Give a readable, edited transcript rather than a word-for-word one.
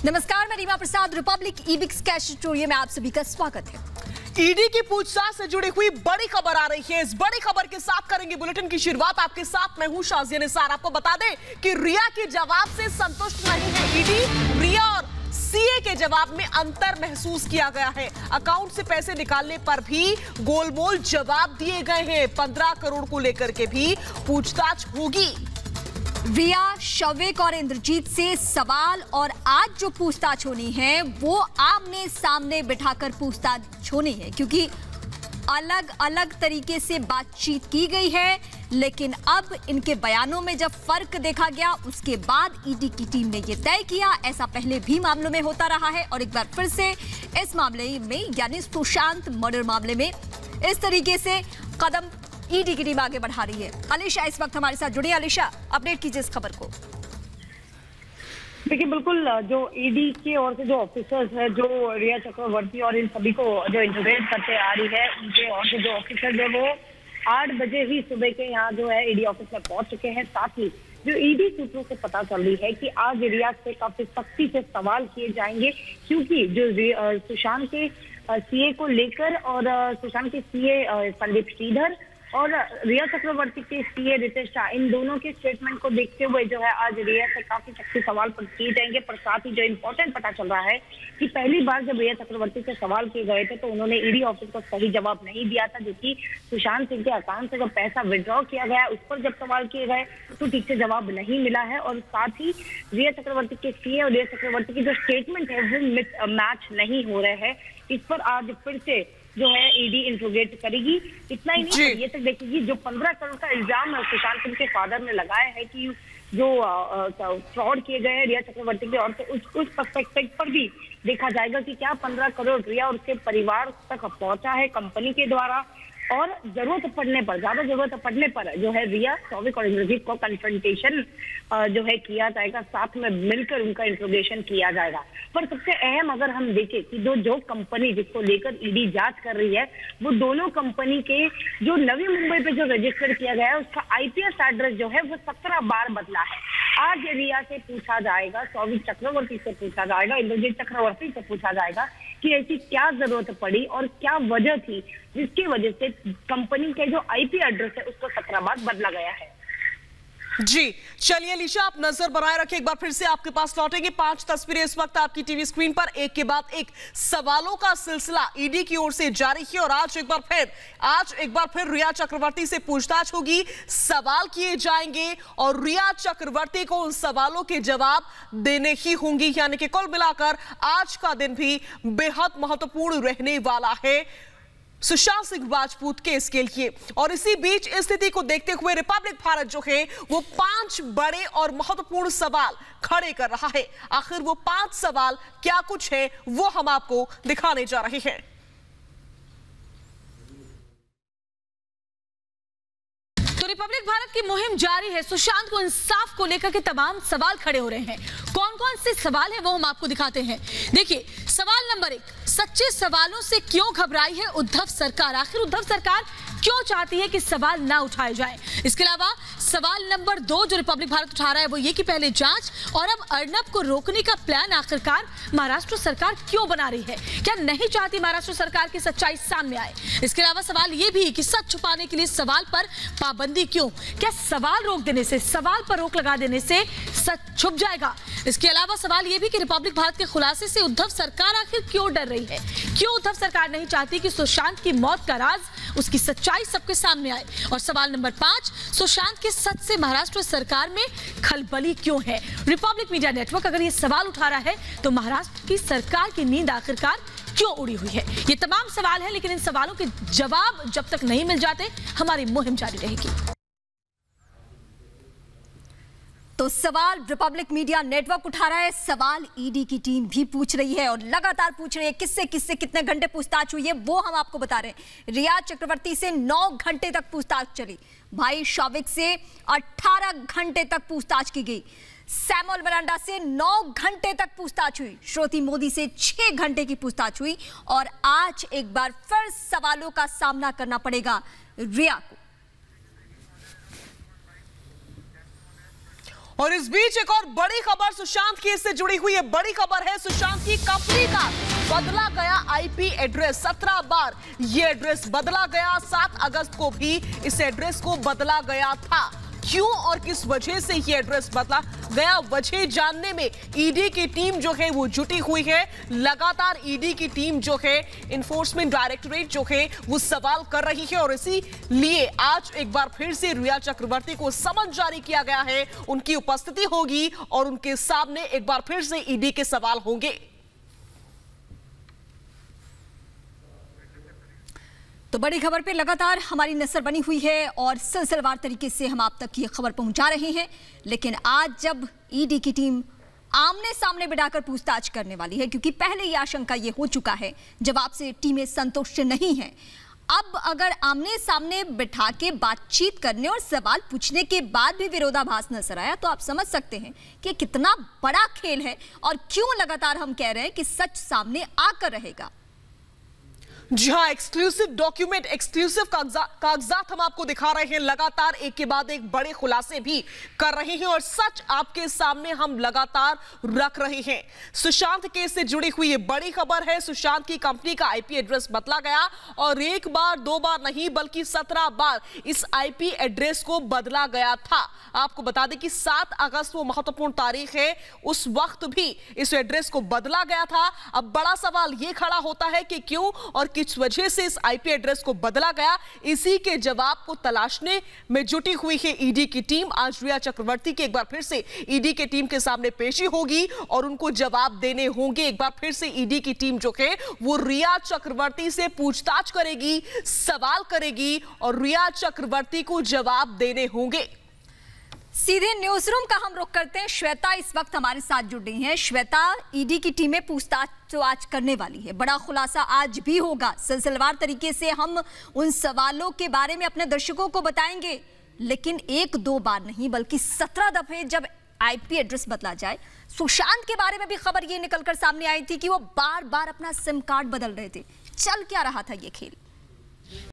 नमस्कार, मैं रीमा प्रसाद, Republic ईबिक्स cash studio में आप सभी का स्वागत है। ईडी की पूछताछ से जुड़ी हुई बड़ी खबर आ रही है। इस बड़ी खबर के साथ करेंगे बुलेटिन की शुरुआत। आपके साथ मैं हूं शाजिया निसार। आपको बता दें कि रिया के जवाब से संतुष्ट नहीं है ईडी। रिया और सीए के जवाब में अंतर महसूस किया गया है। अकाउंट से पैसे निकालने पर भी गोलमोल जवाब दिए गए हैं। 15 करोड़ को लेकर के भी पूछताछ होगी। रिया, शौविक और इंद्रजीत से सवाल और आज जो पूछताछ होनी है वो आमने सामने बिठाकर पूछताछ होनी है, क्योंकि अलग अलग तरीके से बातचीत की गई है। लेकिन अब इनके बयानों में जब फर्क देखा गया उसके बाद ईडी की टीम ने यह तय किया। ऐसा पहले भी मामलों में होता रहा है और एक बार फिर से इस मामले में यानी सुशांत मर्डर मामले में इस तरीके से कदम ईडी की टीम आगे बढ़ा रही है। अलीशा इस वक्त हमारे साथ जुड़ी। अलीशा, अपडेट कीजिए इस खबर को। देखिए, बिल्कुल जो ईडी की ओर से जो ऑफिसर्स है, जो रिया चक्रवर्ती और इन सभी को जो इंटरोगेट करते आ रही है, उनके और से जो ऑफिसर है वो 8 बजे ही सुबह के यहाँ जो है ईडी ऑफिस में पहुंच चुके हैं। साथ ही जो ईडी सूत्रों से पता चल रही है कि आज रिया से काफी सख्ती से सवाल किए जाएंगे, क्योंकि जो सुशांत के सीए को लेकर और सुशांत के सीए संदीप श्रीधर और रिया चक्रवर्ती के सीए रितेश शाह, इन दोनों के स्टेटमेंट को देखते हुए जो है आज रिया से काफी सख्ती सवाल किए जाएंगे। पर साथ ही जो इम्पोर्टेंट पता चल रहा है कि पहली बार जब रिया चक्रवर्ती से सवाल किए गए थे तो उन्होंने ईडी ऑफिस को सही जवाब नहीं दिया था, जो कि सुशांत सिंह के अकाउंट से जब पैसा विड्रॉ किया गया उस पर जब सवाल किए गए तो ठीक से जवाब नहीं मिला है। और साथ ही रिया चक्रवर्ती के सीए और रिया चक्रवर्ती की जो स्टेटमेंट है वो मैच नहीं हो रहे हैं। इस पर आज फिर से जो है ईडी इंट्रोगेट करेगी। इतना ही नहीं, ये तक देखेगी जो 15 करोड़ का इल्जाम सुशांत सिंह के फादर ने लगाया है कि जो फ्रॉड किए गए हैं रिया चक्रवर्ती की ओर से, उस पर्सपेक्टिव पर भी देखा जाएगा कि क्या 15 करोड़ रिया और उसके परिवार तक पहुंचा है कंपनी के द्वारा। और जरूरत पड़ने पर, ज्यादा जरूरत पड़ने पर जो है रिया, शौविक और इंद्रजीत को कन्फ्रंटेशन जो है किया जाएगा, साथ में मिलकर उनका इंट्रोगेशन किया जाएगा। पर सबसे अहम अगर हम देखें कि जो कंपनी जिसको लेकर ईडी जांच कर रही है वो दोनों कंपनी के जो नवी मुंबई पे जो रजिस्टर किया गया है उसका आईपीएस एड्रेस जो है वो 17 बार बदला है। आज रिया से पूछा जाएगा, शौविक चक्रवर्ती से पूछा जाएगा, इंद्रजीत चक्रवर्ती से पूछा जाएगा कि ऐसी क्या जरूरत पड़ी और क्या वजह थी जिसकी वजह से कंपनी के जो आईपी एड्रेस है उसको 17 बार बदला गया है। जी चलिए अलीशा, आप नजर बनाए रखिए। एक बार फिर से आपके पास लौटेंगे। 5 तस्वीरें इस वक्त आपकी टीवी स्क्रीन पर एक के बाद एक सवालों का सिलसिला ईडी की ओर से जारी है। और आज एक बार फिर रिया चक्रवर्ती से पूछताछ होगी, सवाल किए जाएंगे और रिया चक्रवर्ती को उन सवालों के जवाब देने ही होंगे। यानी कि कुल मिलाकर आज का दिन भी बेहद महत्वपूर्ण रहने वाला है सुशांत सिंह राजपूत केस के लिए। और इसी बीच इस स्थिति को देखते हुए रिपब्लिक भारत जो है वो 5 बड़े और महत्वपूर्ण सवाल खड़े कर रहा है। आखिर वो 5 सवाल क्या कुछ है वो हम आपको दिखाने जा रहे हैं। तो रिपब्लिक भारत की मुहिम जारी है। सुशांत को इंसाफ को लेकर के तमाम सवाल खड़े हो रहे हैं। कौन कौन से सवाल है वो हम आपको दिखाते हैं। देखिए, सवाल नंबर 1, सच्चे सवालों से क्यों घबराई है उद्धव सरकार? आखिर उद्धव सरकार क्यों चाहती है कि सवाल ना उठाए जाएं? इसके अलावा सवाल नंबर 2 जो रिपब्लिक भारत उठा रहा है वो ये कि पहले जांच और अब अर्नब को रोकने का प्लान आखिरकार महाराष्ट्र सरकार क्यों बना रही है? क्या नहीं चाहती महाराष्ट्र सरकार की सच्चाई सामने आए? इसके अलावा सवाल ये भी कि सच छुपाने के लिए सवाल पर पाबंदी क्यों? क्या सवाल रोक देने से, सवाल पर रोक लगा देने से सच छुप जाएगा? इसके अलावा सवाल ये भी कि रिपब्लिक भारत के खुलासे से उद्धव सरकार आखिर क्यों डर रही है? क्यों उद्धव सरकार नहीं चाहती कि सुशांत की मौत का राज, उसकी सच्चाई सबके सामने आए? और सवाल नंबर 5, सुशांत के सच से महाराष्ट्र सरकार में खलबली क्यों है? रिपब्लिक मीडिया नेटवर्क अगर ये सवाल उठा रहा है तो महाराष्ट्र की सरकार की नींद आखिरकार क्यों उड़ी हुई है? ये तमाम सवाल है, लेकिन इन सवालों के जवाब जब तक नहीं मिल जाते हमारी मुहिम जारी रहेगी। तो सवाल रिपब्लिक मीडिया नेटवर्क उठा रहा है, सवाल ईडी की टीम भी पूछ रही है और लगातार पूछ रही है। किससे किससे कितने घंटे पूछताछ हुई है वो हम आपको बता रहे हैं। रिया चक्रवर्ती से 9 घंटे तक पूछताछ चली। भाई शौविक से 18 घंटे तक पूछताछ की गई। सैमुअल मरांडा से 9 घंटे तक पूछताछ हुई। श्रुति मोदी से 6 घंटे की पूछताछ हुई। और आज एक बार फिर सवालों का सामना करना पड़ेगा रिया को। और इस बीच एक और बड़ी खबर सुशांत केस से जुड़ी हुई है। बड़ी खबर है, सुशांत की कंपनी का बदला गया आईपी एड्रेस। 17 बार ये एड्रेस बदला गया। 7 अगस्त को भी इस एड्रेस को बदला गया था। क्यों और किस वजह से ये एड्रेस बदला गया, वजह जानने में ईडी की टीम जो है वो जुटी हुई है। लगातार ईडी की टीम जो है, इन्फोर्समेंट डायरेक्टरेट जो है वो सवाल कर रही है और इसीलिए आज एक बार फिर से रिया चक्रवर्ती को समन जारी किया गया है। उनकी उपस्थिति होगी और उनके सामने एक बार फिर से ईडी के सवाल होंगे। तो बड़ी खबर पे लगातार हमारी नजर बनी हुई है और सिलसिलेवार तरीके से हम आप तक ये खबर पहुंचा रहे हैं। लेकिन आज जब ईडी की टीम आमने सामने बिठाकर पूछताछ करने वाली है, क्योंकि पहले ये आशंका ये हो चुका है जवाब से टीमें संतुष्ट नहीं हैं, अब अगर आमने सामने बिठा के बातचीत करने और सवाल पूछने के बाद भी विरोधाभास नजर आया, तो आप समझ सकते हैं कि कितना बड़ा खेल है और क्यों लगातार हम कह रहे हैं कि सच सामने आकर रहेगा। जी हाँ, एक्सक्लूसिव डॉक्यूमेंट, एक्सक्लूसिव कागजात हम आपको दिखा रहे हैं। लगातार एक के बाद एक बड़े खुलासे भी कर रहे हैं और सच आपके सामने हम लगातार रख रहे हैं। सुशांत केस से जुड़ी हुई ये बड़ी खबर है। सुशांत की कंपनी का आईपी एड्रेस बदला गया और एक बार दो बार नहीं बल्कि 17 बार इस आईपी एड्रेस को बदला गया था। आपको बता दें कि 7 अगस्त वो महत्वपूर्ण तारीख है, उस वक्त भी इस एड्रेस को बदला गया था। अब बड़ा सवाल ये खड़ा होता है कि क्यों और किस वजह से इस आईपी एड्रेस को बदला गया। इसी के जवाब को तलाशने में जुटी हुई है ईडी की टीम। आज रिया चक्रवर्ती की एक बार फिर से ईडी की टीम के सामने पेशी होगी और उनको जवाब देने होंगे। एक बार फिर से ईडी की टीम जो है वो रिया चक्रवर्ती से पूछताछ करेगी, सवाल करेगी और रिया चक्रवर्ती को जवाब देने होंगे। सीधे न्यूज रूम का हम रुख करते हैं। श्वेता इस वक्त हमारे साथ जुड़ रही हैं। श्वेता, ईडी की टीमें पूछताछ तो आज करने वाली है, बड़ा खुलासा आज भी होगा। सिलसिलेवार तरीके से हम उन सवालों के बारे में अपने दर्शकों को बताएंगे, लेकिन 1-2 बार नहीं बल्कि 17 दफे जब आईपी एड्रेस बदला जाए। सुशांत के बारे में भी खबर ये निकलकर सामने आई थी कि वो बार बार अपना सिम कार्ड बदल रहे थे। चल क्या रहा था ये खेल?